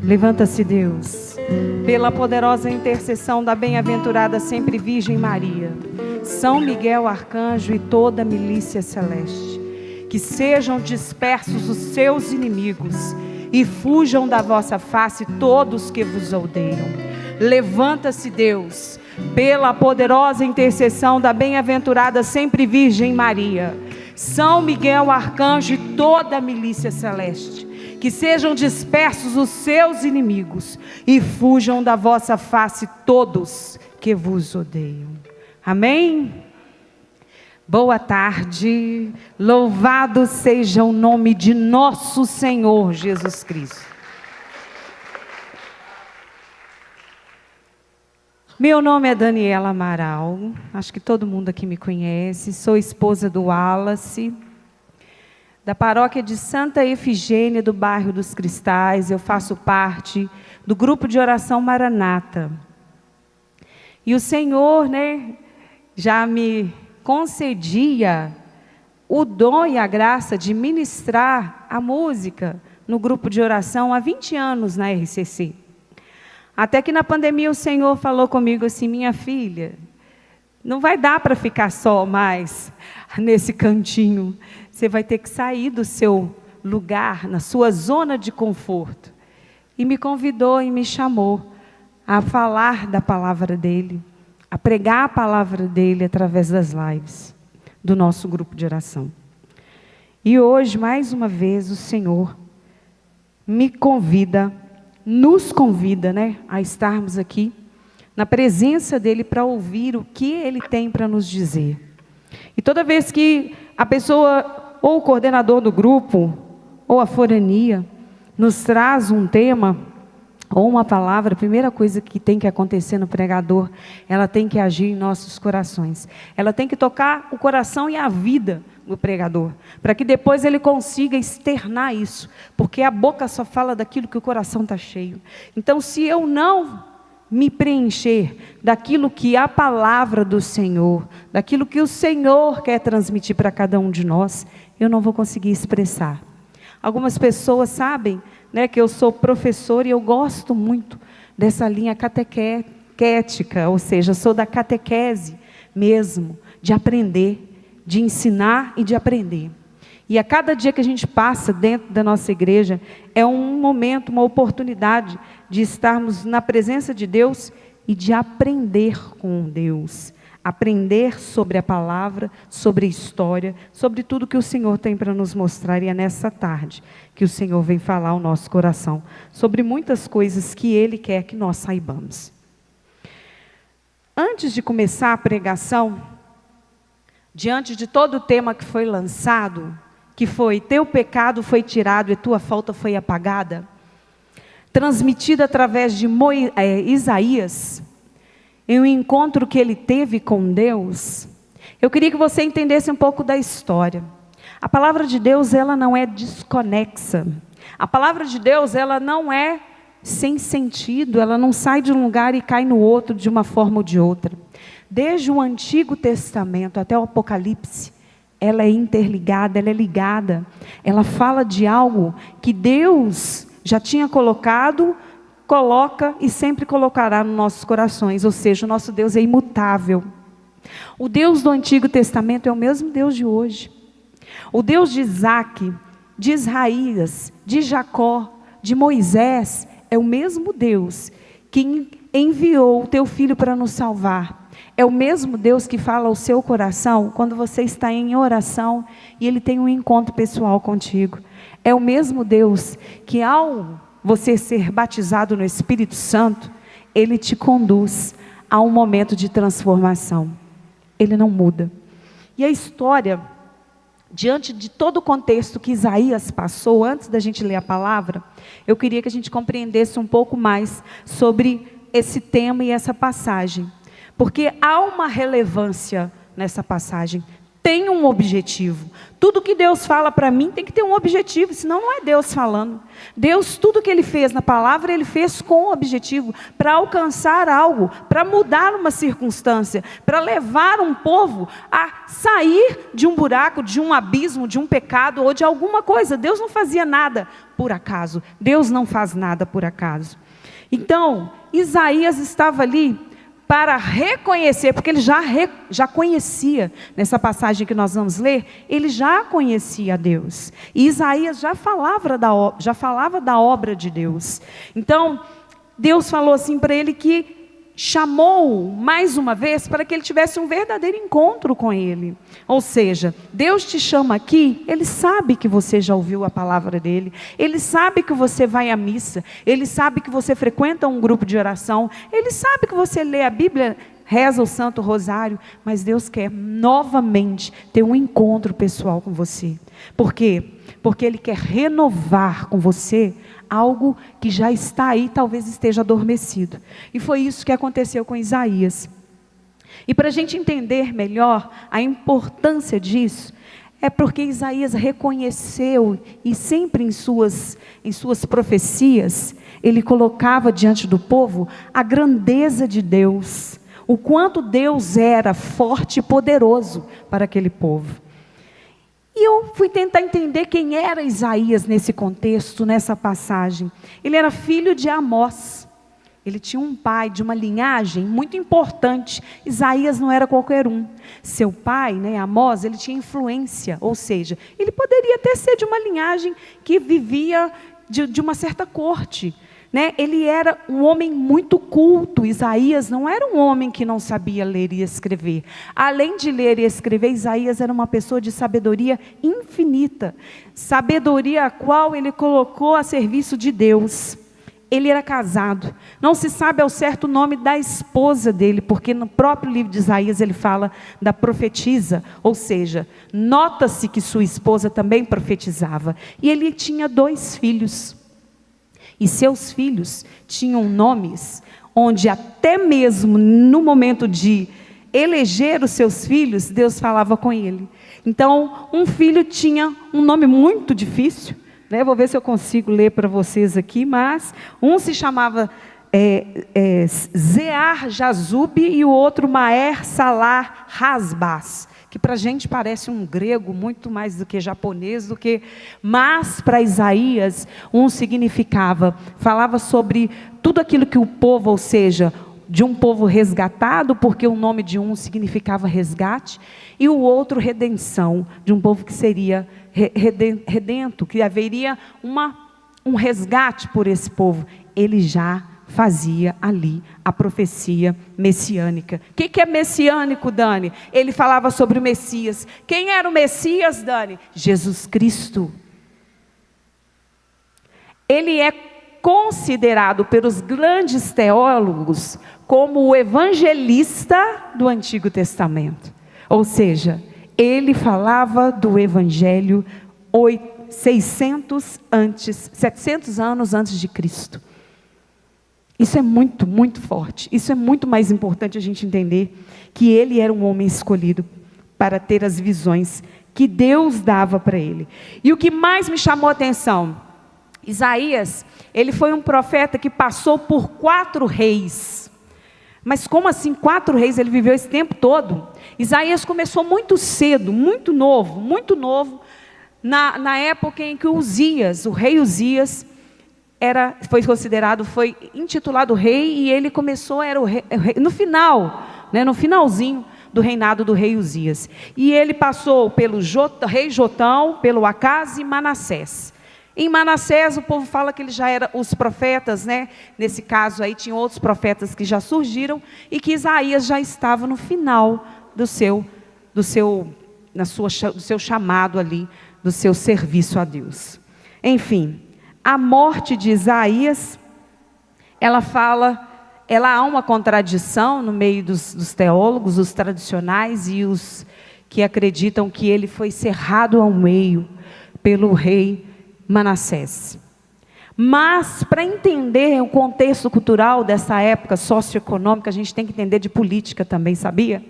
Levanta-se, Deus, pela poderosa intercessão da bem-aventurada sempre Virgem Maria, São Miguel Arcanjo e toda a milícia celeste, que sejam dispersos os seus inimigos e fujam da vossa face todos que vos odeiam. Levanta-se, Deus, pela poderosa intercessão da bem-aventurada sempre Virgem Maria, São Miguel Arcanjo e toda a milícia celeste, que sejam dispersos os seus inimigos e fujam da vossa face todos que vos odeiam. Amém? Boa tarde, louvado seja o nome de nosso Senhor Jesus Cristo. Meu nome é Daniela Amaral, acho que todo mundo aqui me conhece, sou esposa do Wallace, da paróquia de Santa Efigênia, do bairro dos Cristais. Eu faço parte do grupo de oração Maranata. E o Senhor, já me concedia o dom e a graça de ministrar a música no grupo de oração há 20 anos na RCC. Até que na pandemia o Senhor falou comigo assim: minha filha, não vai dar para ficar só mais nesse cantinho. Você vai ter que sair do seu lugar, na sua zona de conforto. E me convidou e me chamou a falar da palavra dele, a pregar a palavra dele através das lives do nosso grupo de oração. E hoje, mais uma vez, o Senhor me convida, nos convida, a estarmos aqui na presença dele para ouvir o que ele tem para nos dizer. E toda vez que a pessoa, ou o coordenador do grupo, ou a forania, nos traz um tema, ou uma palavra, a primeira coisa que tem que acontecer no pregador, ela tem que agir em nossos corações. Ela tem que tocar o coração e a vida do pregador, para que depois ele consiga externar isso, porque a boca só fala daquilo que o coração está cheio. Então, se eu não me preencher daquilo que a palavra do Senhor, daquilo que o Senhor quer transmitir para cada um de nós, eu não vou conseguir expressar. Algumas pessoas sabem, que eu sou professora e eu gosto muito dessa linha catequética, ou seja, sou da catequese mesmo, de aprender, de ensinar e de aprender. E a cada dia que a gente passa dentro da nossa igreja, é um momento, uma oportunidade de estarmos na presença de Deus e de aprender com Deus. Aprender sobre a palavra, sobre a história, sobre tudo que o Senhor tem para nos mostrar. E é nessa tarde que o Senhor vem falar ao nosso coração sobre muitas coisas que Ele quer que nós saibamos. Antes de começar a pregação, diante de todo o tema que foi lançado, que foi: teu pecado foi tirado e tua falta foi apagada, transmitida através de Isaías, em um encontro que ele teve com Deus, eu queria que você entendesse um pouco da história. A palavra de Deus, ela não é desconexa. A palavra de Deus, ela não é sem sentido, ela não sai de um lugar e cai no outro de uma forma ou de outra. Desde o Antigo Testamento até o Apocalipse, ela é interligada, ela é ligada. Ela fala de algo que Deus já tinha colocado, coloca e sempre colocará nos nossos corações. Ou seja, o nosso Deus é imutável. O Deus do Antigo Testamento é o mesmo Deus de hoje. O Deus de Isaac, de Israías, de Jacó, de Moisés, é o mesmo Deus que enviou o teu filho para nos salvar. É o mesmo Deus que fala ao seu coração quando você está em oração e Ele tem um encontro pessoal contigo. É o mesmo Deus que, ao você ser batizado no Espírito Santo, Ele te conduz a um momento de transformação. Ele não muda. E a história, diante de todo o contexto que Isaías passou, antes da gente ler a palavra, eu queria que a gente compreendesse um pouco mais sobre esse tema e essa passagem. Porque há uma relevância nessa passagem. tem um objetivo. Tudo que Deus fala para mim tem que ter um objetivo, senão não é Deus falando. Deus, tudo que Ele fez na palavra, Ele fez com um objetivo, para alcançar algo, para mudar uma circunstância, para levar um povo a sair de um buraco, de um abismo, de um pecado ou de alguma coisa. Deus não fazia nada por acaso. Deus não faz nada por acaso. Então, Isaías estava ali para reconhecer, porque ele já conhecia, nessa passagem que nós vamos ler, ele já conhecia Deus. E Isaías já falava da obra de Deus. Então, Deus falou assim para ele que chamou mais uma vez para que ele tivesse um verdadeiro encontro com ele. Ou seja, Deus te chama aqui, Ele sabe que você já ouviu a palavra dEle, Ele sabe que você vai à missa, Ele sabe que você frequenta um grupo de oração, Ele sabe que você lê a Bíblia, reza o Santo Rosário, mas Deus quer novamente ter um encontro pessoal com você. Por quê? Porque Ele quer renovar com você algo que já está aí, talvez esteja adormecido. E foi isso que aconteceu com Isaías. E para a gente entender melhor a importância disso, é porque Isaías reconheceu, e sempre em suas profecias, ele colocava diante do povo a grandeza de Deus, o quanto Deus era forte e poderoso para aquele povo. E eu fui tentar entender quem era Isaías nesse contexto, nessa passagem. Ele era filho de Amós. Ele tinha um pai de uma linhagem muito importante. Isaías não era qualquer um. Seu pai, Amós, ele tinha influência, ou seja, ele poderia até ser de uma linhagem que vivia de uma certa corte. Ele era um homem muito culto. Isaías não era um homem que não sabia ler e escrever. Além de ler e escrever, Isaías era uma pessoa de sabedoria infinita. Sabedoria a qual ele colocou a serviço de Deus. Ele era casado. Não se sabe ao certo o nome da esposa dele, porque no próprio livro de Isaías ele fala da profetisa. Ou seja, nota-se que sua esposa também profetizava. E ele tinha 2 filhos. E seus filhos tinham nomes onde até mesmo no momento de eleger os seus filhos, Deus falava com ele. Então, um filho tinha um nome muito difícil, vou ver se eu consigo ler para vocês aqui, mas um se chamava Zear Jazub e o outro Maer Salar Hasbaz, que para a gente parece um grego muito mais do que japonês, mas para Isaías falava sobre tudo aquilo que o povo, ou seja, de um povo resgatado, porque o nome de um significava resgate, e o outro redenção, de um povo que seria redento, que haveria um resgate por esse povo. Ele já fazia ali a profecia messiânica. O que é messiânico, Dani? Ele falava sobre o Messias. Quem era o Messias, Dani? Jesus Cristo. Ele é considerado pelos grandes teólogos como o evangelista do Antigo Testamento. Ou seja, ele falava do Evangelho 700 anos antes de Cristo. Isso é muito, muito forte. Isso é muito mais importante a gente entender que ele era um homem escolhido para ter as visões que Deus dava para ele. E o que mais me chamou a atenção, Isaías, ele foi um profeta que passou por 4 reis. Mas como assim 4 reis? Ele viveu esse tempo todo. Isaías começou muito cedo, muito novo, na época em que o rei Uzias, foi intitulado rei, e ele começou, era o rei, no finalzinho do reinado do rei Uzias. E ele passou pelo rei Jotão, pelo Acaz e Manassés. Em Manassés, o povo fala que ele já era os profetas, nesse caso aí, tinha outros profetas que já surgiram, e que Isaías já estava no final do seu chamado ali, do seu serviço a Deus. Enfim, a morte de Isaías, há uma contradição no meio dos teólogos, os tradicionais e os que acreditam que ele foi cerrado ao meio pelo rei Manassés. Mas, para entender o contexto cultural dessa época socioeconômica, a gente tem que entender de política também, sabia?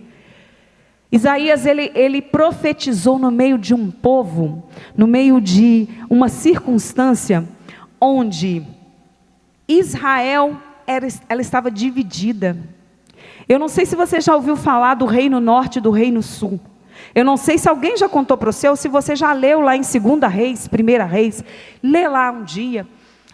Isaías, ele profetizou no meio de um povo, no meio de uma circunstância onde Israel ela estava dividida. Eu não sei se você já ouviu falar do reino norte e do reino sul. Eu não sei se alguém já contou para você, ou se você já leu lá em 2 Reis, 1 Reis. Lê lá um dia,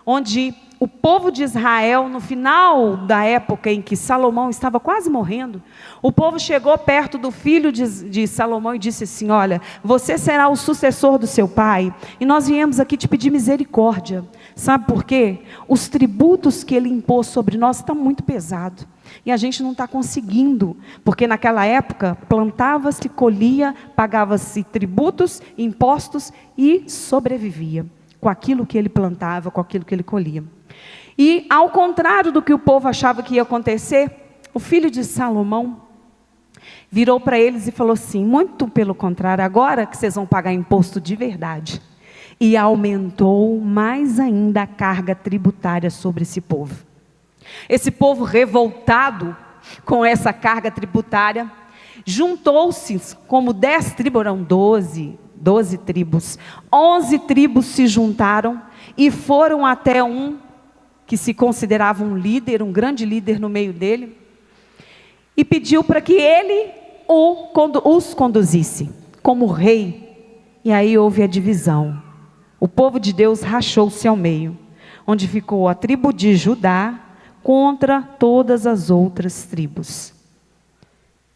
onde o povo de Israel, no final da época em que Salomão estava quase morrendo, o povo chegou perto do filho de Salomão e disse assim: olha, você será o sucessor do seu pai, e nós viemos aqui te pedir misericórdia. Sabe por quê? Os tributos que ele impôs sobre nós estão muito pesados. E a gente não está conseguindo, porque naquela época plantava-se, colhia, pagava-se tributos, impostos e sobrevivia com aquilo que ele plantava, com aquilo que ele colhia. E ao contrário do que o povo achava que ia acontecer, o filho de Salomão virou para eles e falou assim: muito pelo contrário, agora que vocês vão pagar imposto de verdade. E aumentou mais ainda a carga tributária sobre esse povo. Esse povo revoltado com essa carga tributária, juntou-se como 10 tribos, eram 12 tribos. 11 tribos se juntaram e foram até um que se considerava um líder, um grande líder no meio dele, e pediu para que ele os conduzisse como rei. E aí houve a divisão. O povo de Deus rachou-se ao meio, onde ficou a tribo de Judá contra todas as outras tribos.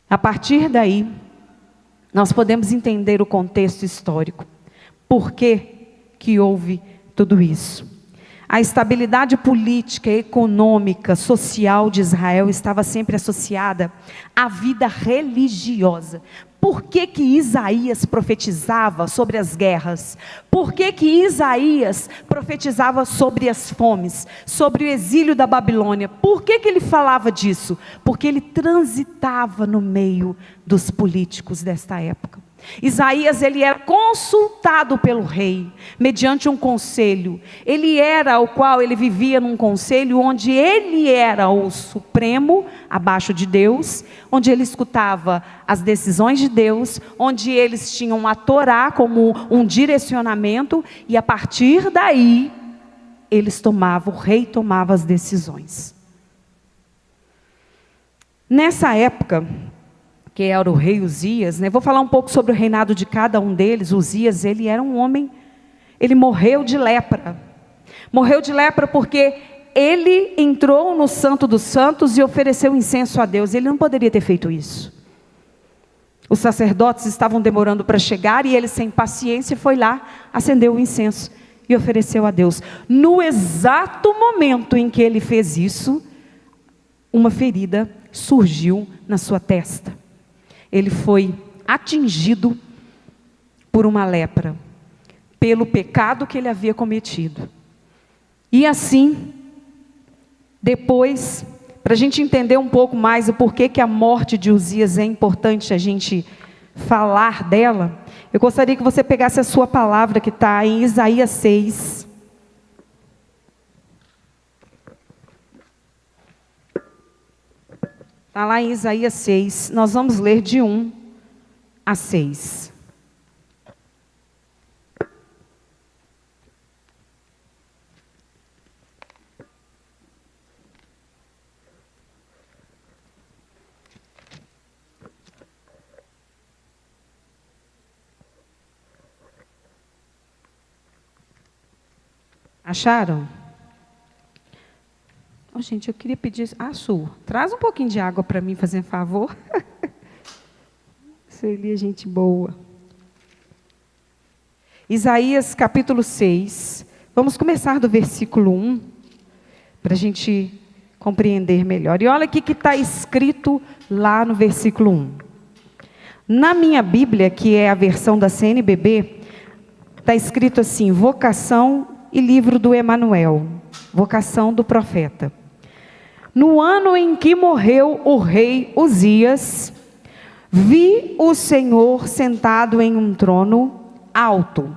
A partir daí, nós podemos entender o contexto histórico. Por que houve tudo isso? A estabilidade política, econômica, social de Israel estava sempre associada à vida religiosa. Por que Isaías profetizava sobre as guerras? Por que Isaías profetizava sobre as fomes, sobre o exílio da Babilônia? Por que ele falava disso? Porque ele transitava no meio dos políticos desta época. Isaías, ele era consultado pelo rei, mediante um conselho. Ele vivia num conselho onde ele era o supremo, abaixo de Deus, onde ele escutava as decisões de Deus, onde eles tinham a Torá como um direcionamento, e a partir daí, o rei tomava as decisões. Nessa época, que era o rei Uzias, vou falar um pouco sobre o reinado de cada um deles. Uzias, ele era um homem, ele morreu de lepra. Morreu de lepra porque ele entrou no Santo dos Santos e ofereceu incenso a Deus. Ele não poderia ter feito isso. Os sacerdotes estavam demorando para chegar e ele, sem paciência, foi lá, acendeu o incenso e ofereceu a Deus. No exato momento em que ele fez isso, uma ferida surgiu na sua testa. Ele foi atingido por uma lepra, pelo pecado que ele havia cometido. E assim, depois, para a gente entender um pouco mais o porquê que a morte de Uzias é importante a gente falar dela, eu gostaria que você pegasse a sua palavra que está em Isaías 6. Está lá em Isaías 6, nós vamos ler de 1 a 6. Acharam? Oh, gente, eu queria pedir... Su, traz um pouquinho de água para mim, fazendo favor. Sueli é gente boa. Isaías capítulo 6. Vamos começar do versículo 1, para a gente compreender melhor. E olha o que está escrito lá no versículo 1. Na minha Bíblia, que é a versão da CNBB, está escrito assim: vocação e livro do Emanuel, vocação do profeta. No ano em que morreu o rei Uzias, vi o Senhor sentado em um trono alto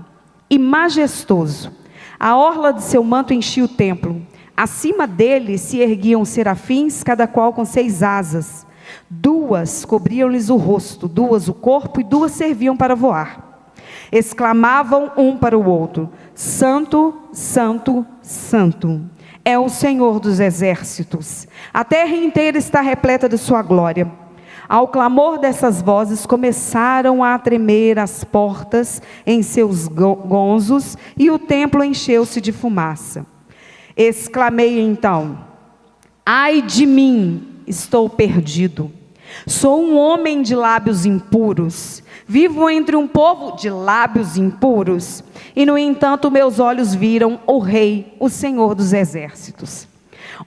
e majestoso. A orla de seu manto enchia o templo. Acima dele se erguiam serafins, cada qual com 6 asas. 2 cobriam-lhes o rosto, 2 o corpo e 2 serviam para voar. Exclamavam um para o outro: Santo, Santo, Santo é o Senhor dos exércitos. A terra inteira está repleta de sua glória. Ao clamor dessas vozes, começaram a tremer as portas em seus gonzos, e o templo encheu-se de fumaça. Exclamei então: ai de mim, estou perdido. Sou um homem de lábios impuros. Vivo entre um povo de lábios impuros. E no entanto meus olhos viram o Rei, o Senhor dos exércitos.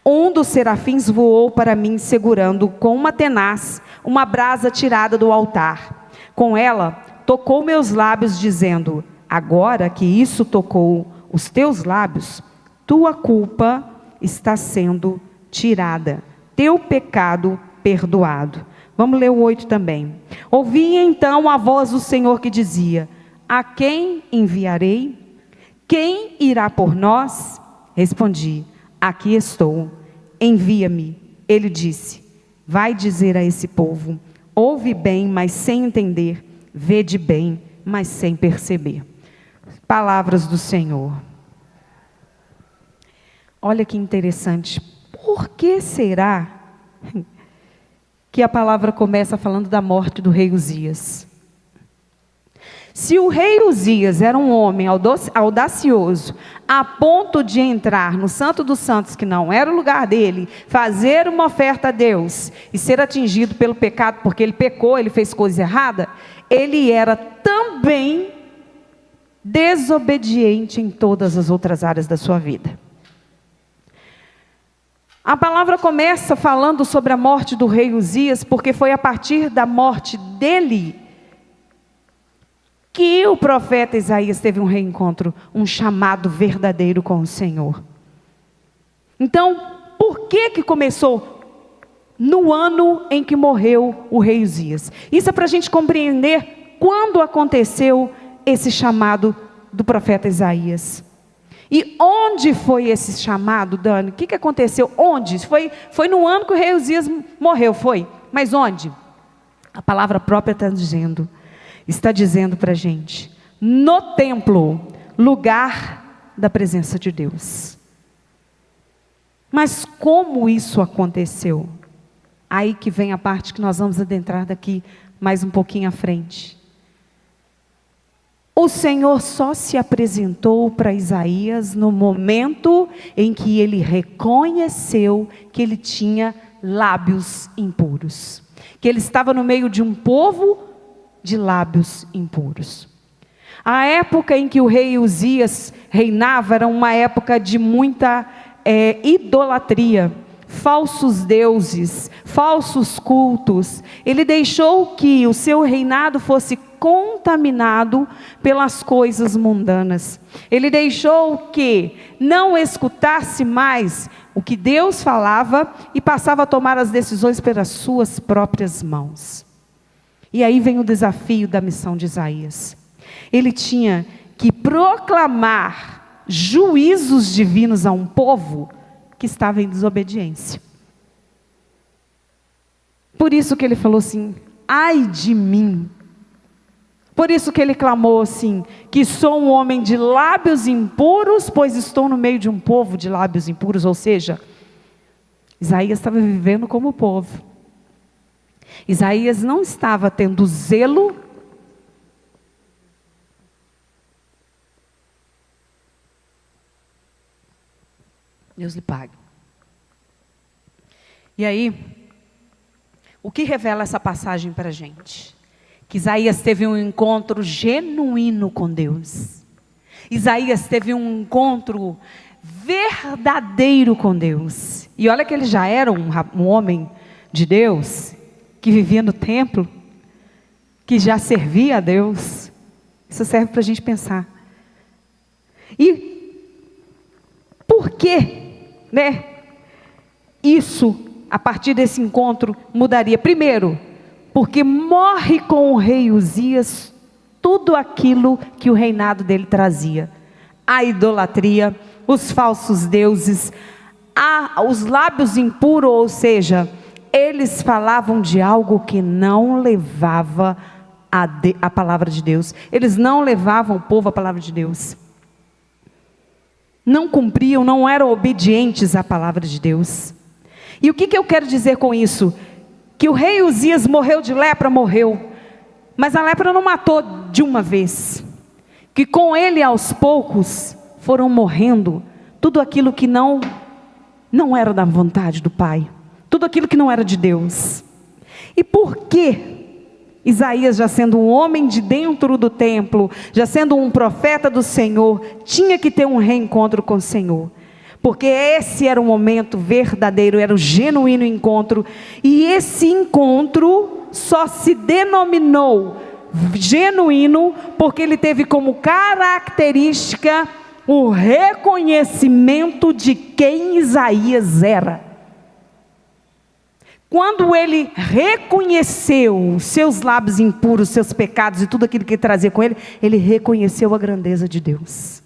Um dos serafins voou para mim segurando com uma tenaz uma brasa tirada do altar. Com ela tocou meus lábios dizendo: agora que isso tocou os teus lábios, tua culpa está sendo tirada, teu pecado perdoado. Vamos ler o 8 também. Ouvi então a voz do Senhor que dizia: a quem enviarei? Quem irá por nós? Respondi: aqui estou, envia-me. Ele disse: vai dizer a esse povo: ouve bem, mas sem entender, vede bem, mas sem perceber. Palavras do Senhor. Olha que interessante. Por que será que a palavra começa falando da morte do rei Uzias? Se o rei Uzias era um homem audacioso, a ponto de entrar no Santo dos Santos, que não era o lugar dele, fazer uma oferta a Deus e ser atingido pelo pecado, porque ele pecou, ele fez coisa errada, ele era também desobediente em todas as outras áreas da sua vida. A palavra começa falando sobre a morte do rei Uzias, porque foi a partir da morte dele que o profeta Isaías teve um reencontro, um chamado verdadeiro com o Senhor. Então, por que começou no ano em que morreu o rei Uzias? Isso é para a gente compreender quando aconteceu esse chamado do profeta Isaías. E onde foi esse chamado, Dani? O que aconteceu? Onde? Foi no ano que o rei Uzias morreu, foi. Mas onde? A palavra própria está dizendo para a gente: no templo, lugar da presença de Deus. Mas como isso aconteceu? Aí que vem a parte que nós vamos adentrar daqui mais um pouquinho à frente. O Senhor só se apresentou para Isaías no momento em que ele reconheceu que ele tinha lábios impuros, que ele estava no meio de um povo de lábios impuros. A época em que o rei Uzias reinava era uma época de muita idolatria, falsos deuses, falsos cultos. Ele deixou que o seu reinado fosse contaminado pelas coisas mundanas. Ele deixou que não escutasse mais o que Deus falava e passava a tomar as decisões pelas suas próprias mãos. E aí vem o desafio da missão de Isaías. Ele tinha que proclamar juízos divinos a um povo que estava em desobediência. Por isso que ele falou assim: ai de mim. Por isso que ele clamou assim: que sou um homem de lábios impuros, pois estou no meio de um povo de lábios impuros. Ou seja, Isaías estava vivendo como povo. Isaías não estava tendo zelo Deus lhe pague. E aí, o que revela essa passagem para a gente? Que Isaías teve um encontro genuíno com Deus. Isaías teve um encontro verdadeiro com Deus. E olha que ele já era um homem de Deus, que vivia no templo, que já servia a Deus. Isso serve para a gente pensar. E por que, isso, a partir desse encontro, mudaria? Primeiro, porque morre com o rei Uzias tudo aquilo que o reinado dele trazia: a idolatria, os falsos deuses, os lábios impuros, ou seja, eles falavam de algo que não levava a palavra de Deus. Eles não levavam o povo à palavra de Deus. Não cumpriam, não eram obedientes à palavra de Deus. E o que eu quero dizer com isso? Que o rei Uzias morreu de lepra, morreu. Mas a lepra não matou de uma vez. Que com ele aos poucos foram morrendo tudo aquilo que não era da vontade do Pai. Tudo aquilo que não era de Deus. E por que Isaías, já sendo um homem de dentro do templo, já sendo um profeta do Senhor, tinha que ter um reencontro com o Senhor? Porque esse era o momento verdadeiro, era o genuíno encontro. E esse encontro só se denominou genuíno porque ele teve como característica o reconhecimento de quem Isaías era. Quando ele reconheceu os seus lábios impuros, seus pecados e tudo aquilo que ele trazia com ele, ele reconheceu a grandeza de Deus.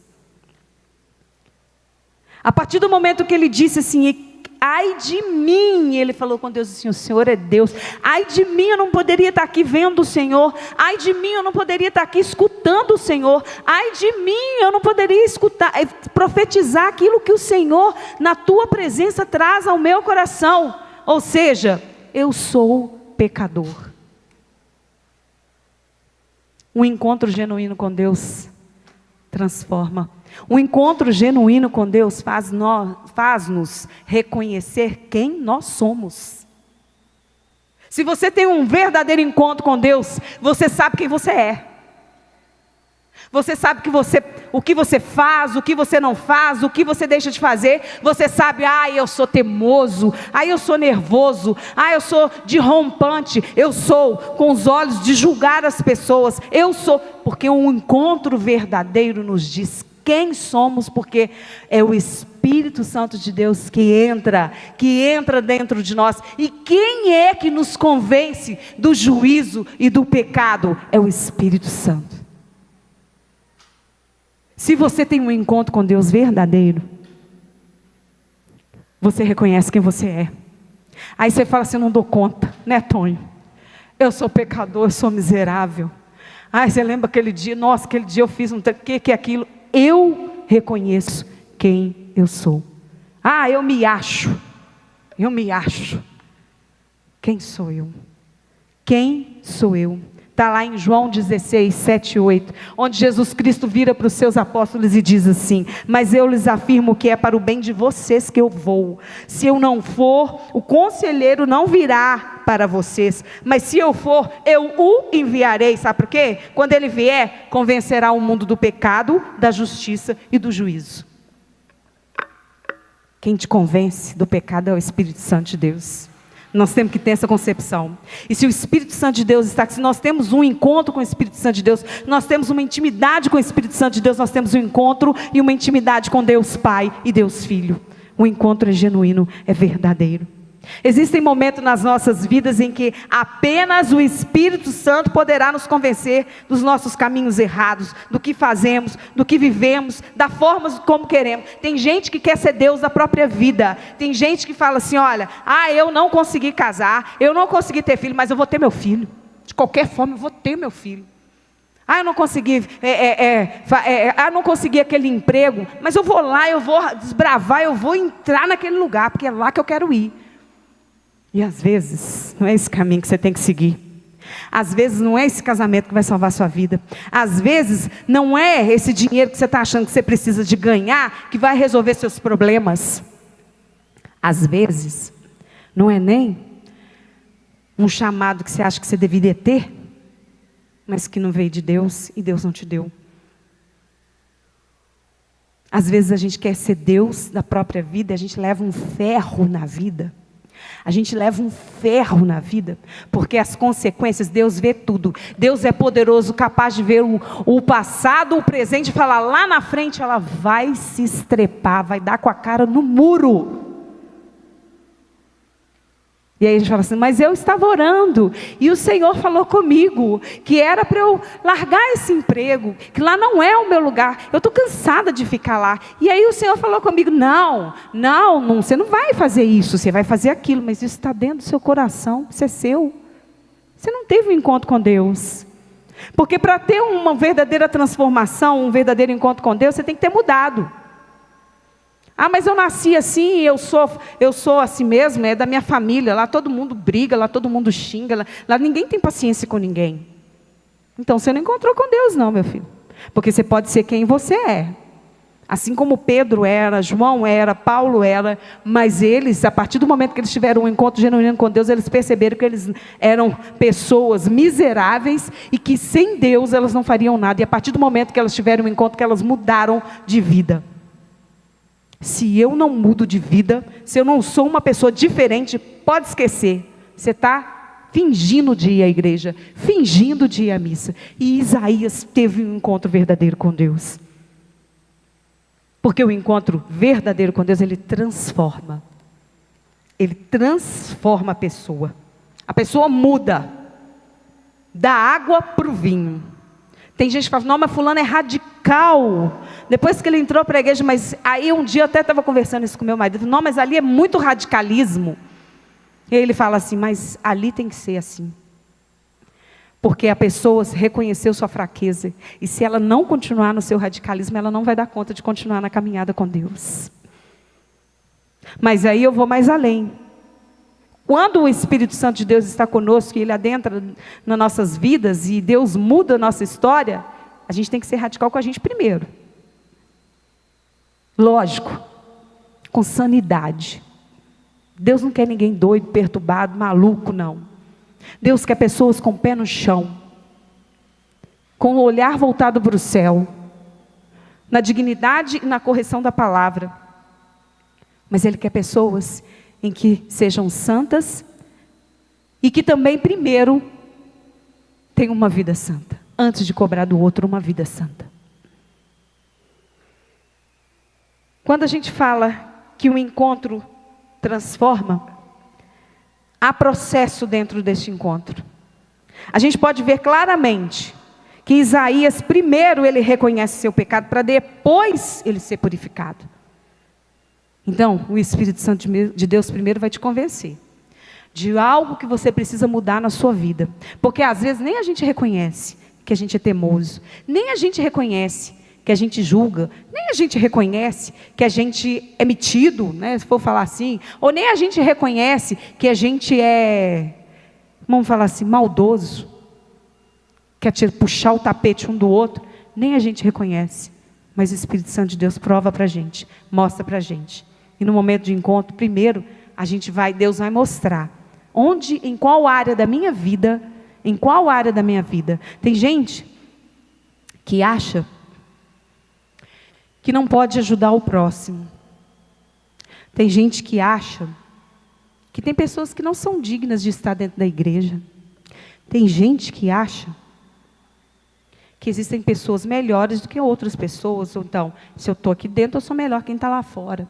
A partir do momento que ele disse assim, ai de mim, ele falou com Deus assim, o Senhor é Deus, ai de mim, eu não poderia estar aqui vendo o Senhor, ai de mim, eu não poderia estar aqui escutando o Senhor, ai de mim, eu não poderia profetizar aquilo que o Senhor, na tua presença, traz ao meu coração. Ou seja, eu sou pecador. Um encontro genuíno com Deus transforma. Um encontro genuíno com Deus faz-nos reconhecer quem nós somos. Se você tem um verdadeiro encontro com Deus, você sabe quem você é. Você sabe o que você faz, o que você não faz, o que você deixa de fazer. Você sabe, eu sou teimoso, eu sou nervoso, eu sou derrompante, eu sou com os olhos de julgar as pessoas. Eu sou, porque um encontro verdadeiro nos diz quem somos, porque é o Espírito Santo de Deus que entra dentro de nós. E quem é que nos convence do juízo e do pecado? É o Espírito Santo. Se você tem um encontro com Deus verdadeiro, você reconhece quem você é. Aí você fala assim, eu não dou conta, né, Tonho? Eu sou pecador, eu sou miserável. Você lembra aquele dia? Nossa, aquele dia eu fiz que é aquilo? Eu reconheço quem eu sou. Eu me acho. Quem sou eu? Quem sou eu? Está lá em João 16, 7 e 8, onde Jesus Cristo vira para os seus apóstolos e diz assim, mas eu lhes afirmo que é para o bem de vocês que eu vou. Se eu não for, o conselheiro não virá para vocês, mas se eu for, eu o enviarei. Sabe por quê? Quando ele vier, convencerá o mundo do pecado, da justiça e do juízo. Quem te convence do pecado é o Espírito Santo de Deus. Nós temos que ter essa concepção. E se o Espírito Santo de Deus está aqui, se nós temos um encontro com o Espírito Santo de Deus, nós temos uma intimidade com o Espírito Santo de Deus, nós temos um encontro e uma intimidade com Deus Pai e Deus Filho. O encontro é genuíno, é verdadeiro. Existem momentos nas nossas vidas em que apenas o Espírito Santo poderá nos convencer dos nossos caminhos errados, do que fazemos, do que vivemos, da forma como queremos. Tem gente que quer ser Deus da própria vida. Tem gente que fala assim, olha, eu não consegui casar, eu não consegui ter filho, mas eu vou ter meu filho. De qualquer forma eu vou ter meu filho. Eu não consegui, eu não consegui aquele emprego, mas eu vou lá, eu vou desbravar, eu vou entrar naquele lugar, porque é lá que eu quero ir. E às vezes, não é esse caminho que você tem que seguir. Às vezes não é esse casamento que vai salvar a sua vida. Às vezes não é esse dinheiro que você está achando que você precisa de ganhar que vai resolver seus problemas. Às vezes não é nem um chamado que você acha que você deveria ter, mas que não veio de Deus e Deus não te deu. Às vezes a gente quer ser Deus da própria vida e a gente leva um ferro na vida. A gente leva um ferro na vida, porque as consequências, Deus vê tudo. Deus é poderoso, capaz de ver o passado, o presente, e falar lá na frente, ela vai se estrepar, vai dar com a cara no muro. E aí a gente fala assim, mas eu estava orando, e o Senhor falou comigo, que era para eu largar esse emprego, que lá não é o meu lugar, eu estou cansada de ficar lá. E aí o Senhor falou comigo, não, você não vai fazer isso, você vai fazer aquilo, mas isso está dentro do seu coração, isso é seu. Você não teve um encontro com Deus. Porque para ter uma verdadeira transformação, um verdadeiro encontro com Deus, você tem que ter mudado. Ah, mas eu nasci assim, eu sou assim mesmo, é da minha família, lá todo mundo briga, lá todo mundo xinga, lá ninguém tem paciência com ninguém. Então você não encontrou com Deus não, meu filho. Porque você pode ser quem você é. Assim como Pedro era, João era, Paulo era, mas eles, a partir do momento que eles tiveram um encontro genuíno com Deus, eles perceberam que eles eram pessoas miseráveis e que sem Deus elas não fariam nada. E a partir do momento que elas tiveram um encontro, que elas mudaram de vida. Se eu não mudo de vida, se eu não sou uma pessoa diferente, pode esquecer. Você está fingindo de ir à igreja, fingindo de ir à missa. E Isaías teve um encontro verdadeiro com Deus. Porque o encontro verdadeiro com Deus, ele transforma. Ele transforma a pessoa. A pessoa muda. Da água para o vinho. Tem gente que fala, não, mas fulano é radical. Depois que ele entrou para a igreja, mas aí um dia eu até estava conversando isso com meu marido. Não, mas ali é muito radicalismo. E ele fala assim, mas ali tem que ser assim. Porque a pessoa reconheceu sua fraqueza. E se ela não continuar no seu radicalismo, ela não vai dar conta de continuar na caminhada com Deus. Mas aí eu vou mais além. Quando o Espírito Santo de Deus está conosco e Ele adentra nas nossas vidas e Deus muda a nossa história, a gente tem que ser radical com a gente primeiro. Lógico, com sanidade. Deus não quer ninguém doido, perturbado, maluco, não. Deus quer pessoas com o pé no chão, com o olhar voltado para o céu, na dignidade e na correção da palavra. Mas Ele quer pessoas em que sejam santas e que também primeiro tenham uma vida santa, antes de cobrar do outro uma vida santa. Quando a gente fala que o encontro transforma, há processo dentro deste encontro. A gente pode ver claramente que Isaías primeiro ele reconhece seu pecado para depois ele ser purificado. Então, o Espírito Santo de Deus primeiro vai te convencer de algo que você precisa mudar na sua vida. Porque às vezes nem a gente reconhece que a gente é teimoso, nem a gente reconhece que a gente julga, nem a gente reconhece que a gente é metido, né, se for falar assim, ou nem a gente reconhece que a gente é, vamos falar assim, maldoso, quer puxar o tapete um do outro, nem a gente reconhece. Mas o Espírito Santo de Deus prova para a gente, mostra para a gente. E no momento de encontro, primeiro, Deus vai mostrar em qual área da minha vida, tem gente que acha que não pode ajudar o próximo. Tem gente que acha que tem pessoas que não são dignas de estar dentro da igreja. Tem gente que acha que existem pessoas melhores do que outras pessoas. Ou então, se eu estou aqui dentro, eu sou melhor que quem está lá fora.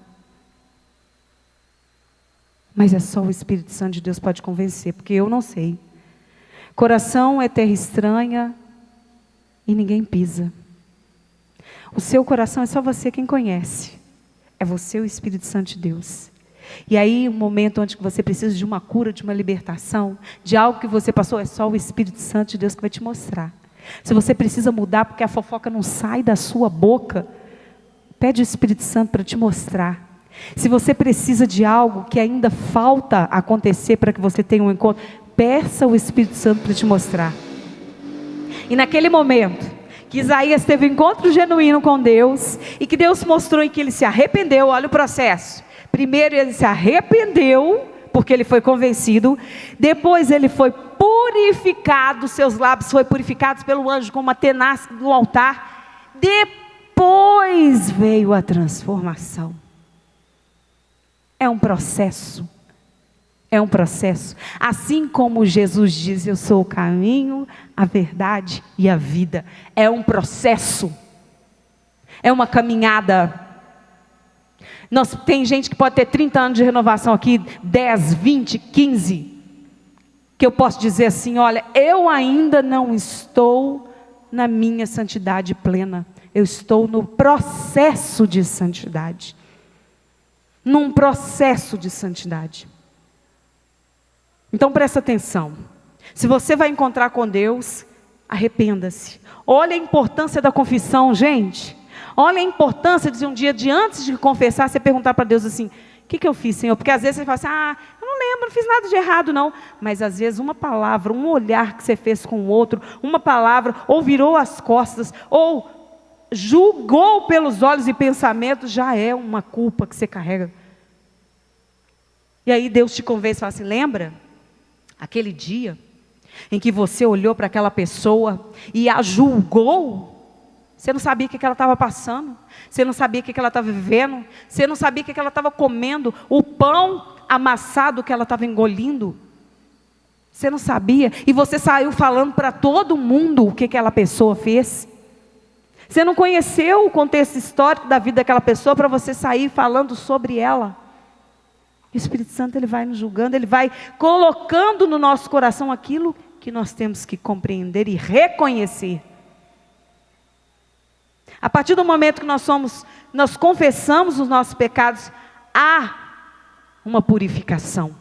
Mas é só o Espírito Santo de Deus pode convencer, porque eu não sei. Coração é terra estranha e ninguém pisa. O seu coração é só você quem conhece. É você o Espírito Santo de Deus. E aí, um momento onde você precisa de uma cura, de uma libertação, de algo que você passou, é só o Espírito Santo de Deus que vai te mostrar. Se você precisa mudar porque a fofoca não sai da sua boca, pede o Espírito Santo para te mostrar. Se você precisa de algo que ainda falta acontecer para que você tenha um encontro, peça o Espírito Santo para te mostrar. E naquele momento que Isaías teve um encontro genuíno com Deus, e que Deus mostrou em que ele se arrependeu, olha o processo. Primeiro ele se arrependeu, porque ele foi convencido. Depois ele foi purificado, seus lábios foram purificados pelo anjo com uma tenaz do altar. Depois veio a transformação. É um processo. É um processo. Assim como Jesus diz, eu sou o caminho, a verdade e a vida. É um processo. É uma caminhada. Tem gente que pode ter 30 anos de renovação aqui, 10, 20, 15, que eu posso dizer assim, olha, eu ainda não estou na minha santidade plena. Eu estou no processo de santidade. Num processo de santidade. Então presta atenção. Se você vai encontrar com Deus, arrependa-se. Olha a importância da confissão, gente. Olha a importância de um dia antes de confessar, você perguntar para Deus assim, o que eu fiz, Senhor? Porque às vezes você fala assim, eu não lembro, não fiz nada de errado não. Mas às vezes uma palavra, um olhar que você fez com o outro, uma palavra, ou virou as costas, ou julgou pelos olhos e pensamentos, já é uma culpa que você carrega. E aí Deus te convence e fala assim, lembra? Aquele dia em que você olhou para aquela pessoa e a julgou, você não sabia o que ela estava passando, você não sabia o que ela estava vivendo, você não sabia o que ela estava comendo, o pão amassado que ela estava engolindo, você não sabia, e você saiu falando para todo mundo o que aquela pessoa fez. Você não conheceu o contexto histórico da vida daquela pessoa para você sair falando sobre ela. O Espírito Santo, ele vai nos julgando, ele vai colocando no nosso coração aquilo que nós temos que compreender e reconhecer. A partir do momento que nós confessamos os nossos pecados, há uma purificação.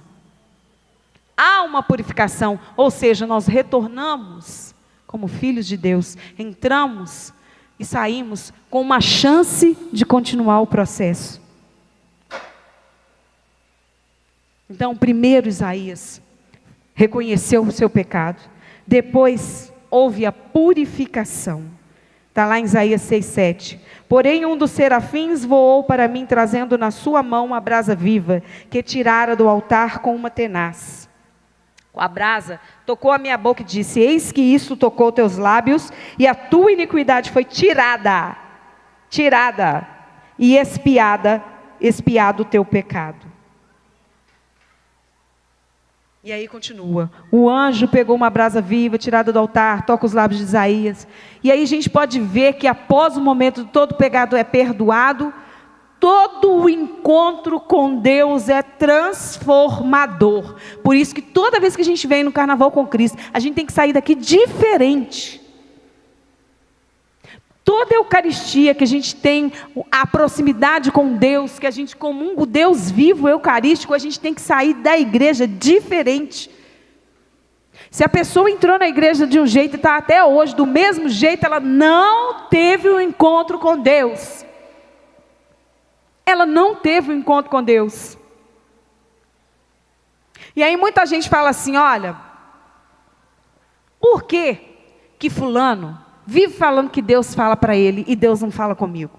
Há uma purificação, ou seja, nós retornamos como filhos de Deus, entramos e saímos com uma chance de continuar o processo. Então, primeiro Isaías reconheceu o seu pecado, depois houve a purificação. Está lá em Isaías 6,7. Porém, um dos serafins voou para mim, trazendo na sua mão uma brasa viva, que tirara do altar com uma tenaz. A brasa tocou a minha boca e disse, eis que isso tocou teus lábios, e a tua iniquidade foi tirada, e expiado o teu pecado. E aí continua, o anjo pegou uma brasa viva, tirada do altar, toca os lábios de Isaías. E aí a gente pode ver que após o momento todo pecado é perdoado, todo o encontro com Deus é transformador. Por isso que toda vez que a gente vem no carnaval com Cristo, a gente tem que sair daqui diferente. Toda a Eucaristia que a gente tem, a proximidade com Deus, que a gente comunga o Deus vivo, eucarístico, a gente tem que sair da igreja diferente. Se a pessoa entrou na igreja de um jeito e está até hoje do mesmo jeito, ela não teve um encontro com Deus. Ela não teve um encontro com Deus. E aí muita gente fala assim, olha, por que fulano vive falando que Deus fala para ele e Deus não fala comigo?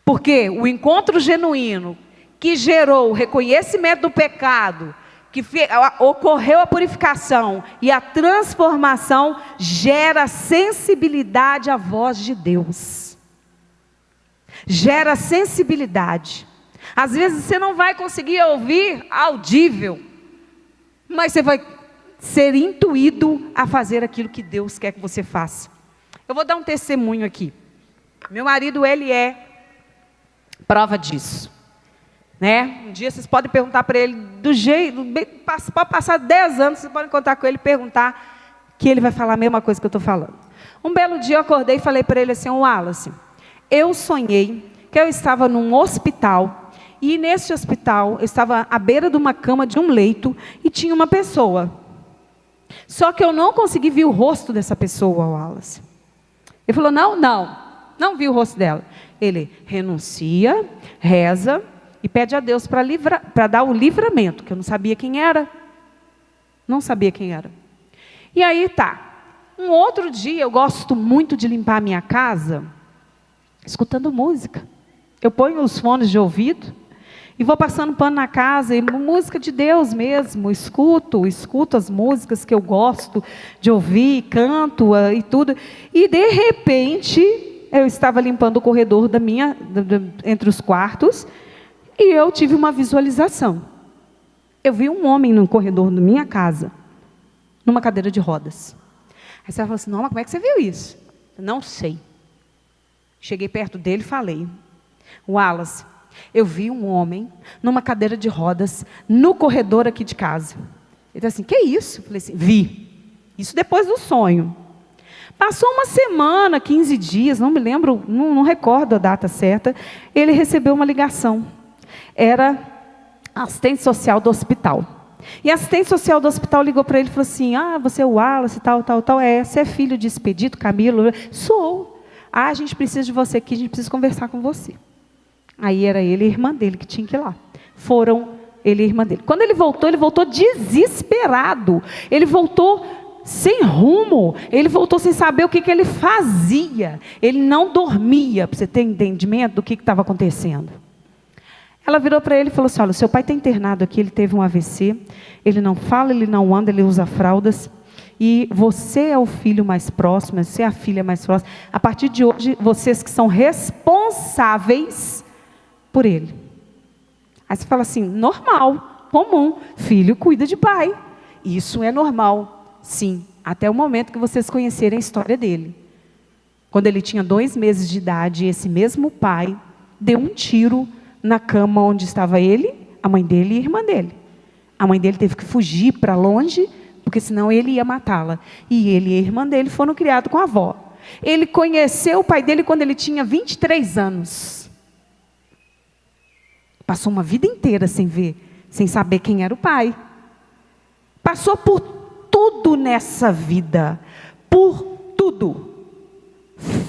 Porque o encontro genuíno que gerou o reconhecimento do pecado, que ocorreu a purificação e a transformação, gera sensibilidade à voz de Deus. Gera sensibilidade. Às vezes você não vai conseguir ouvir audível, mas você vai ser intuído a fazer aquilo que Deus quer que você faça. Eu vou dar um testemunho aqui. Meu marido, ele é prova disso, né? Um dia vocês podem perguntar para ele do jeito, pode passar 10 anos, vocês podem contar com ele e perguntar, que ele vai falar a mesma coisa que eu estou falando. Um belo dia eu acordei e falei para ele assim, Wallace, eu sonhei que eu estava num hospital, e nesse hospital eu estava à beira de uma cama, de um leito, e tinha uma pessoa. Só que eu não consegui ver o rosto dessa pessoa, Wallace. Ele falou, não vi o rosto dela. Ele renuncia, reza e pede a Deus para dar o livramento, que eu não sabia quem era. Não sabia quem era. E aí tá. Um outro dia, eu gosto muito de limpar a minha casa, escutando música. Eu ponho os fones de ouvido e vou passando pano na casa, e música de Deus mesmo, escuto as músicas que eu gosto de ouvir, canto e tudo. E de repente, eu estava limpando o corredor entre os quartos, e eu tive uma visualização. Eu vi um homem no corredor da minha casa, numa cadeira de rodas. Aí você falou assim, não, mas como é que você viu isso? Eu não sei. Cheguei perto dele e falei. Wallace, eu vi um homem numa cadeira de rodas no corredor aqui de casa. Ele disse assim, que isso? Eu falei assim, vi. Isso depois do sonho. Passou uma semana, 15 dias, não me lembro, não recordo a data certa, ele recebeu uma ligação. Era assistente social do hospital. E a assistente social do hospital ligou para ele e falou assim, você é o Wallace, tal. Você é filho de Expedito Camilo? Sou. A gente precisa de você aqui, a gente precisa conversar com você. Aí era ele e a irmã dele que tinha que ir lá. Foram ele e a irmã dele. Quando ele voltou desesperado. Ele voltou sem rumo. Ele voltou sem saber o que ele fazia. Ele não dormia, para você ter entendimento do que estava acontecendo. Ela virou para ele e falou assim, olha, seu pai está internado aqui, ele teve um AVC. Ele não fala, ele não anda, ele usa fraldas. E você é o filho mais próximo, você é a filha mais próxima. A partir de hoje, vocês que são responsáveis por ele. Aí você fala assim, normal, comum, filho cuida de pai. Isso é normal, sim, até o momento que vocês conhecerem a história dele. Quando ele tinha 2 meses de idade, esse mesmo pai deu um tiro na cama onde estava ele, a mãe dele e a irmã dele. A mãe dele teve que fugir para longe, porque senão ele ia matá-la. E ele e a irmã dele foram criados com a avó. Ele conheceu o pai dele quando ele tinha 23 anos. Passou uma vida inteira sem ver, sem saber quem era o pai. Passou por tudo nessa vida. Por tudo.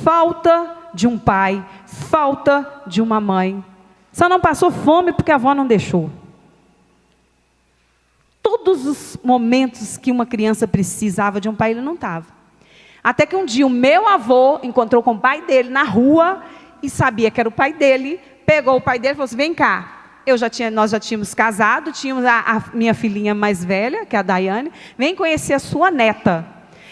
Falta de um pai, falta de uma mãe. Só não passou fome porque a avó não deixou. Todos os momentos que uma criança precisava de um pai, ele não estava. Até que um dia o meu avô encontrou com o pai dele na rua e sabia que era o pai dele. Pegou o pai dele e falou assim, vem cá. Nós já tínhamos casado, tínhamos a minha filhinha mais velha, que é a Daiane. Vem conhecer a sua neta.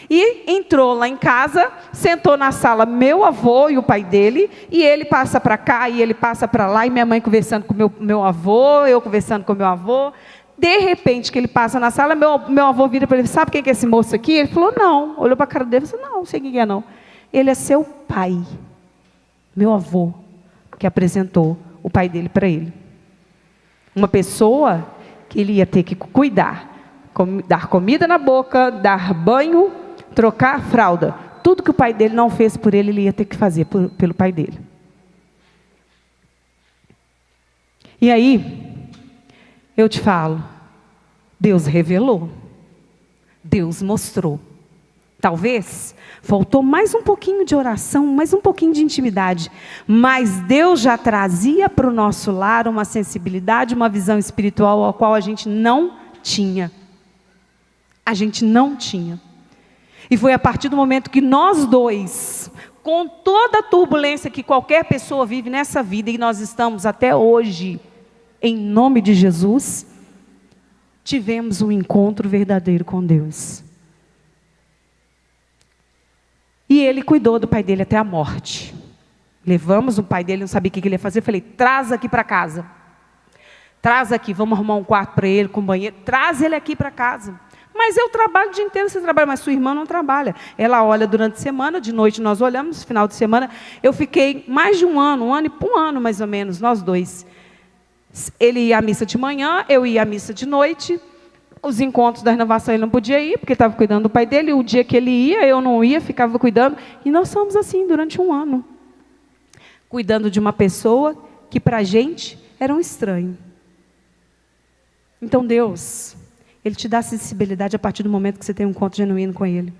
E entrou lá em casa, sentou na sala meu avô e o pai dele. E ele passa para cá e ele passa para lá. E minha mãe conversando com meu avô, eu conversando com meu avô. De repente, que ele passa na sala, meu avô vira para ele, sabe quem é esse moço aqui? Ele falou, não. Olhou para a cara dele e falou, não sei quem é não. Ele é seu pai. Meu avô, que apresentou o pai dele para ele. Uma pessoa que ele ia ter que cuidar, dar comida na boca, dar banho, trocar a fralda. Tudo que o pai dele não fez por ele, ele ia ter que fazer pelo pai dele. E aí, eu te falo, Deus revelou, Deus mostrou. Talvez faltou mais um pouquinho de oração, mais um pouquinho de intimidade, mas Deus já trazia para o nosso lar uma sensibilidade, uma visão espiritual a qual a gente não tinha. A gente não tinha. E foi a partir do momento que nós dois, com toda a turbulência que qualquer pessoa vive nessa vida, e nós estamos até hoje, em nome de Jesus, tivemos um encontro verdadeiro com Deus. E ele cuidou do pai dele até a morte. Levamos o pai dele, não sabia o que ele ia fazer. Eu falei, traz aqui para casa. Traz aqui, vamos arrumar um quarto para ele, com banheiro. Traz ele aqui para casa. Mas eu trabalho o dia inteiro, você trabalha, mas sua irmã não trabalha. Ela olha durante a semana, de noite nós olhamos, final de semana. Eu fiquei mais de um ano mais ou menos, nós dois. Ele ia à missa de manhã, eu ia à missa de noite. Os encontros da renovação ele não podia ir, porque estava cuidando do pai dele. O dia que ele ia, eu não ia, ficava cuidando. E nós fomos assim durante um ano. Cuidando de uma pessoa que para a gente era um estranho. Então Deus, Ele te dá sensibilidade a partir do momento que você tem um encontro genuíno com Ele.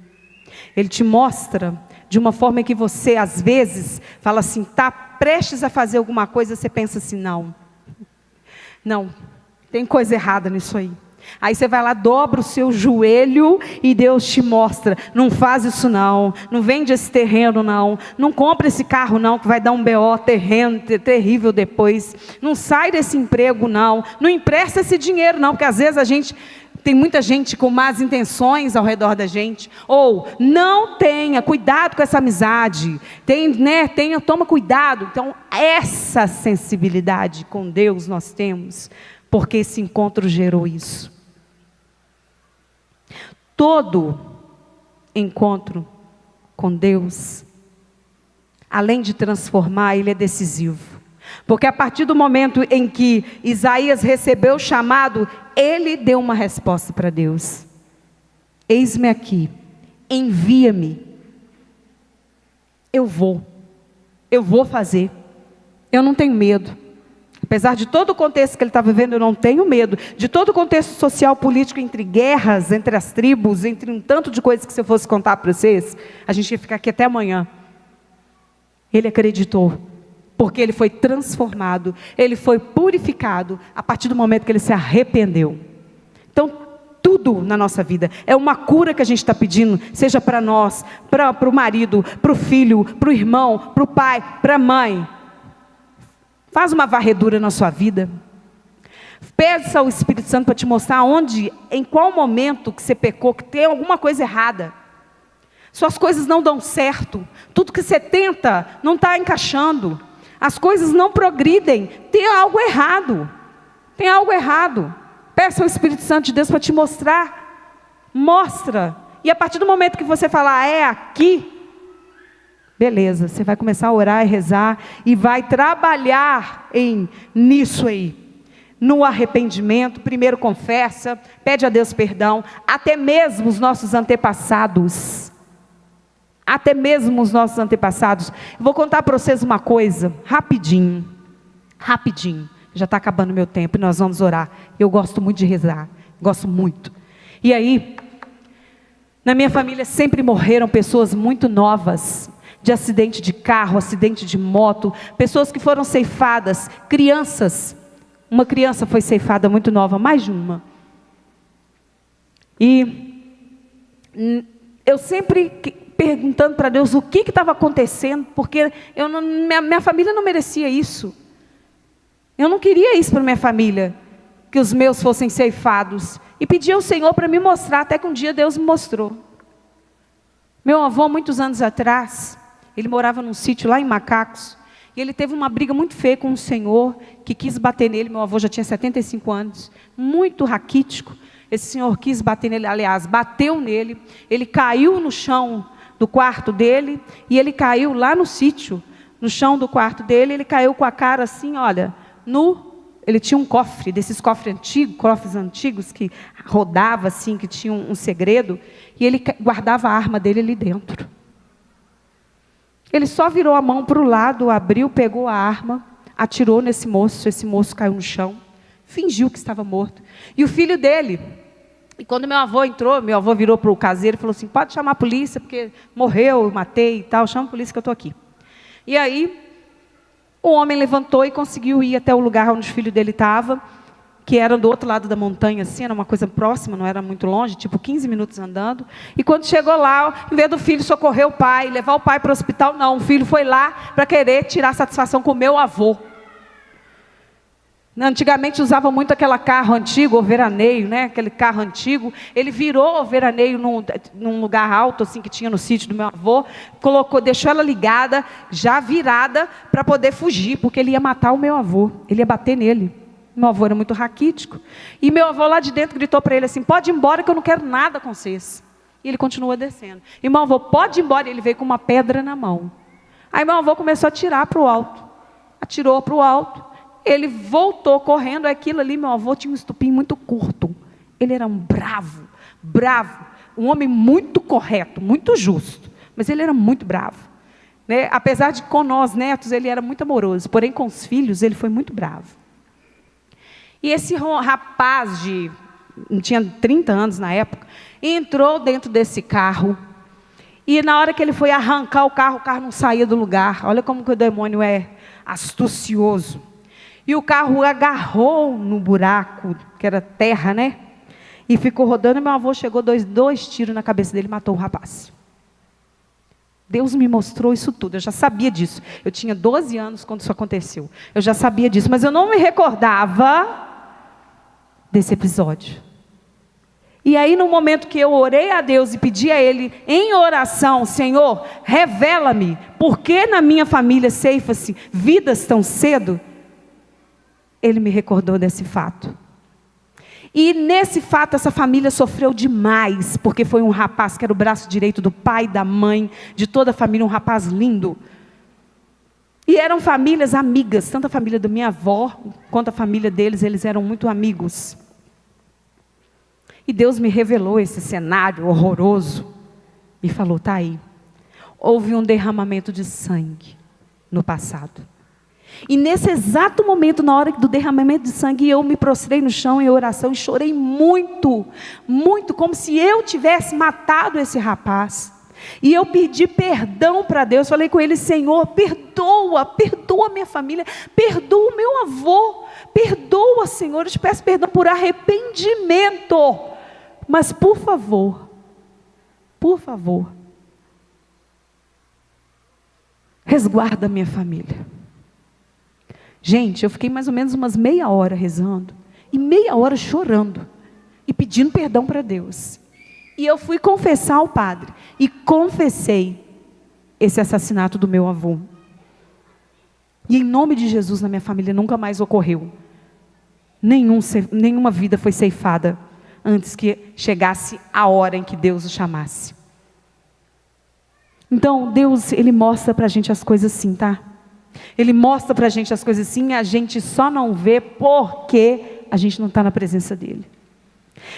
Ele te mostra de uma forma que você, às vezes, fala assim, está prestes a fazer alguma coisa, você pensa assim, não, tem coisa errada nisso aí. Aí você vai lá, dobra o seu joelho e Deus te mostra, não faz isso não vende esse terreno não compra esse carro não, que vai dar um BO terrível depois, não sai desse emprego não empresta esse dinheiro não, porque às vezes tem muita gente com más intenções ao redor da gente, ou não tenha cuidado com essa amizade, toma cuidado. Então essa sensibilidade com Deus nós temos, porque esse encontro gerou isso. Todo encontro com Deus, além de transformar, ele é decisivo. Porque a partir do momento em que Isaías recebeu o chamado, ele deu uma resposta para Deus. Eis-me aqui, envia-me. Eu vou fazer. Eu não tenho medo. Apesar de todo o contexto que ele está vivendo, eu não tenho medo. De todo o contexto social, político, entre guerras, entre as tribos, entre um tanto de coisas que se eu fosse contar para vocês, a gente ia ficar aqui até amanhã. Ele acreditou, porque ele foi transformado, ele foi purificado, a partir do momento que ele se arrependeu. Então, tudo na nossa vida é uma cura que a gente está pedindo, seja para nós, para o marido, para o filho, para o irmão, para o pai, para a mãe. Faz uma varredura na sua vida. Peça ao Espírito Santo para te mostrar onde, em qual momento que você pecou, que tem alguma coisa errada. Suas coisas não dão certo. Tudo que você tenta não está encaixando. As coisas não progridem. Tem algo errado. Tem algo errado. Peça ao Espírito Santo de Deus para te mostrar. Mostra. E a partir do momento que você falar, é aqui, beleza, você vai começar a orar e rezar e vai trabalhar nisso aí. No arrependimento, primeiro confessa, pede a Deus perdão, até mesmo os nossos antepassados. Até mesmo os nossos antepassados. Eu vou contar para vocês uma coisa, rapidinho. Já está acabando o meu tempo e nós vamos orar. Eu gosto muito de rezar, gosto muito. E aí, na minha família sempre morreram pessoas muito novas, de acidente de carro, acidente de moto, pessoas que foram ceifadas, crianças. Uma criança foi ceifada muito nova, mais de uma. E eu sempre perguntando para Deus o que estava acontecendo, porque minha família não merecia isso. Eu não queria isso para minha família, que os meus fossem ceifados. E pedi ao Senhor para me mostrar, até que um dia Deus me mostrou. Meu avô, muitos anos atrás, ele morava num sítio lá em Macacos, e ele teve uma briga muito feia com um senhor, que quis bater nele. Meu avô já tinha 75 anos, muito raquítico. Esse senhor quis bater nele, aliás, bateu nele. Ele caiu no chão do quarto dele, e ele caiu lá no sítio, no chão do quarto dele. Ele caiu com a cara assim, olha, ele tinha um cofre, desses cofres antigos, que rodava assim, que tinha um segredo, e ele guardava a arma dele ali dentro. Ele só virou a mão para o lado, abriu, pegou a arma, atirou nesse moço, esse moço caiu no chão, fingiu que estava morto. E o filho dele, e quando meu avô entrou, meu avô virou para o caseiro e falou assim, pode chamar a polícia, porque morreu, eu matei e tal, chama a polícia que eu estou aqui. E aí, o homem levantou e conseguiu ir até o lugar onde o filho dele estava, que era do outro lado da montanha, assim, era uma coisa próxima, não era muito longe, tipo 15 minutos andando. E quando chegou lá, em vez do filho socorrer o pai, levar o pai para o hospital, não, o filho foi lá para querer tirar satisfação com o meu avô. Antigamente usavam muito aquele carro antigo, o veraneio, né? Aquele carro antigo. Ele virou o veraneio num lugar alto, assim, que tinha no sítio do meu avô, deixou ela ligada, já virada, para poder fugir, porque ele ia matar o meu avô, ele ia bater nele. Meu avô era muito raquítico. E meu avô lá de dentro gritou para ele assim, pode ir embora que eu não quero nada com vocês. E ele continua descendo. E meu avô, pode ir embora. E ele veio com uma pedra na mão. Aí meu avô começou a atirar para o alto. Atirou para o alto. Ele voltou correndo. Aquilo ali, meu avô tinha um estupim muito curto. Ele era um bravo. Um homem muito correto, muito justo. Mas ele era muito bravo. Né? Apesar de com nós netos, ele era muito amoroso. Porém, com os filhos, ele foi muito bravo. E esse rapaz tinha 30 anos na época, entrou dentro desse carro, e na hora que ele foi arrancar o carro não saía do lugar. Olha como que o demônio é astucioso. E o carro agarrou no buraco, que era terra, né? E ficou rodando, e meu avô chegou, dois tiros na cabeça dele e matou o rapaz. Deus me mostrou isso tudo, eu já sabia disso. Eu tinha 12 anos quando isso aconteceu. Eu já sabia disso, mas eu não me recordava desse episódio. E aí, no momento que eu orei a Deus e pedi a Ele em oração, Senhor, revela-me, por que na minha família ceifa-se vidas tão cedo? Ele me recordou desse fato. E nesse fato, essa família sofreu demais, porque foi um rapaz que era o braço direito do pai, da mãe, de toda a família, um rapaz lindo. E eram famílias amigas, tanto a família da minha avó, quanto a família deles, eles eram muito amigos. E Deus me revelou esse cenário horroroso, e falou, tá aí, houve um derramamento de sangue no passado. E nesse exato momento, na hora do derramamento de sangue, eu me prostrei no chão em oração, e chorei muito, muito, como se eu tivesse matado esse rapaz. E eu pedi perdão para Deus, falei com ele, Senhor, perdoa minha família, perdoa o meu avô, perdoa, Senhor, eu te peço perdão por arrependimento, mas por favor, resguarda a minha família. Gente, eu fiquei mais ou menos umas meia hora rezando, e meia hora chorando, e pedindo perdão para Deus. E eu fui confessar ao padre, e confessei esse assassinato do meu avô. E em nome de Jesus, na minha família nunca mais ocorreu. Nenhuma vida foi ceifada, antes que chegasse a hora em que Deus o chamasse. Então, Deus, Ele mostra para a gente as coisas assim, tá? Ele mostra para a gente as coisas assim, e a gente só não vê porque a gente não está na presença dEle.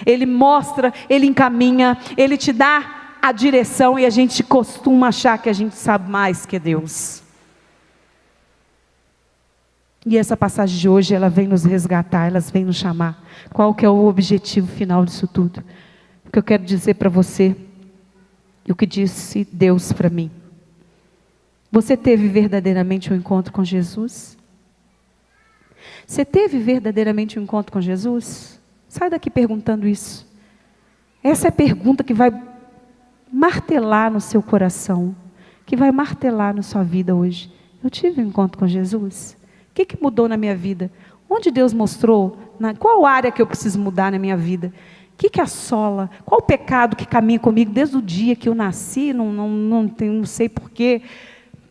Ele mostra, Ele encaminha, Ele te dá a direção, e a gente costuma achar que a gente sabe mais que Deus. E essa passagem de hoje, ela vem nos resgatar, ela vem nos chamar. Qual que é o objetivo final disso tudo? O que eu quero dizer para você, e o que disse Deus para mim. Você teve verdadeiramente um encontro com Jesus? Você teve verdadeiramente um encontro com Jesus? Sai daqui perguntando isso. Essa é a pergunta que vai martelar no seu coração, que vai martelar na sua vida hoje. Eu tive um encontro com Jesus? O que mudou na minha vida? Onde Deus mostrou? Qual área que eu preciso mudar na minha vida? O que assola? Qual o pecado que caminha comigo desde o dia que eu nasci? Não sei porquê.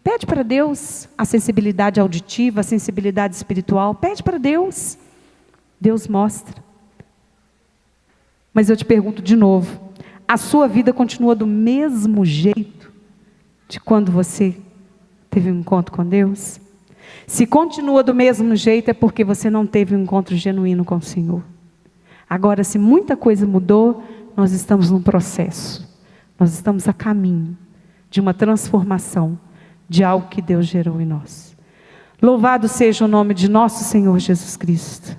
Pede para Deus a sensibilidade auditiva, a sensibilidade espiritual. Pede para Deus. Deus mostra. Mas eu te pergunto de novo. A sua vida continua do mesmo jeito de quando você teve um encontro com Deus? Se continua do mesmo jeito, é porque você não teve um encontro genuíno com o Senhor. Agora, se muita coisa mudou, nós estamos num processo. Nós estamos a caminho de uma transformação, de algo que Deus gerou em nós. Louvado seja o nome de nosso Senhor Jesus Cristo.